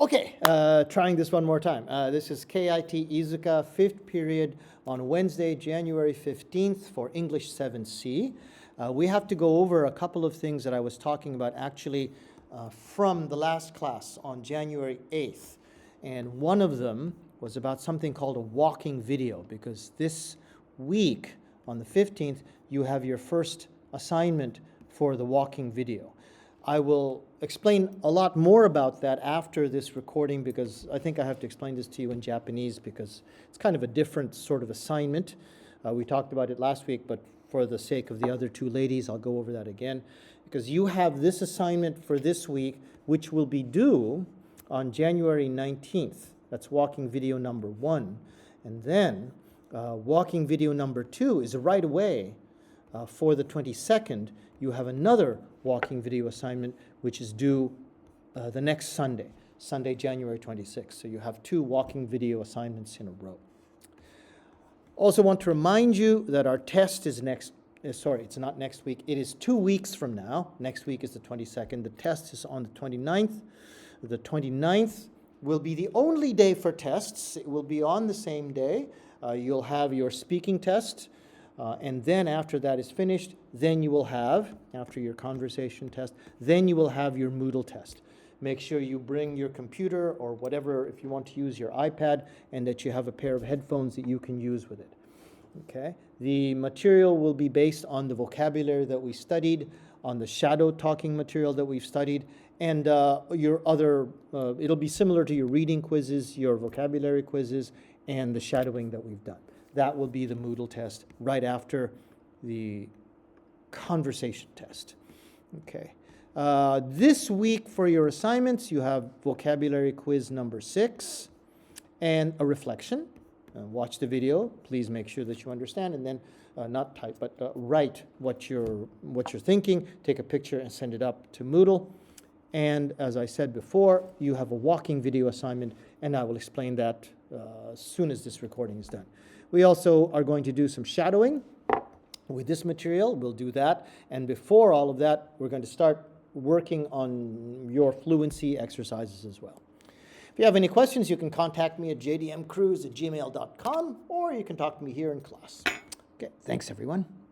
Okay, trying this one more time. This is KIT Iizuka 5th period on Wednesday, January 15th for English 7C. We have to go over a couple of things that I was talking about actually from the last class on January 8th. And one of them was about something called a walking video, because this week on the 15th, you have your first assignment for the walking video. I will explain a lot more about that after this recording, because I think I have to explain this to you in Japanese because it's kind of a different sort of assignment. We talked about it last week, but for the sake of the other two ladies, I'll go over that again. Because you have this assignment for this week, which will be due on January 19th. That's walking video number 1. And then walking video number 2 is right away. For the 22nd, you have another walking video assignment, which is due the next Sunday, January 26th. So you have 2 walking video assignments in a row. Also want to remind you that our test is it's not next week. It is 2 weeks from now. Next week is the 22nd. The test is on the 29th. The 29th will be the only day for tests. It will be on the same day. You'll have your speaking test. And then after that is finished, then you will have, after your conversation test, then you will have your Moodle test. Make sure you bring your computer or whatever, if you want to use your iPad, and that you have a pair of headphones that you can use with it. Okay? The material will be based on the vocabulary that we studied, on the shadow talking material that we've studied, and your other, it'll be similar to your reading quizzes, your vocabulary quizzes, and the shadowing that we've done. That will be the Moodle test right after the conversation test. Okay. This week for your assignments, you have vocabulary quiz number 6 and a reflection. Watch the video. Please make sure that you understand, and then not type, but write what you're thinking. Take a picture and send it up to Moodle. And as I said before, you have a walking video assignment, and I will explain that as soon as this recording is done. We also are going to do some shadowing with this material. We'll do that. And before all of that, we're going to start working on your fluency exercises as well. If you have any questions, you can contact me at jdmcruz@gmail.com, or you can talk to me here in class. Okay, thanks everyone.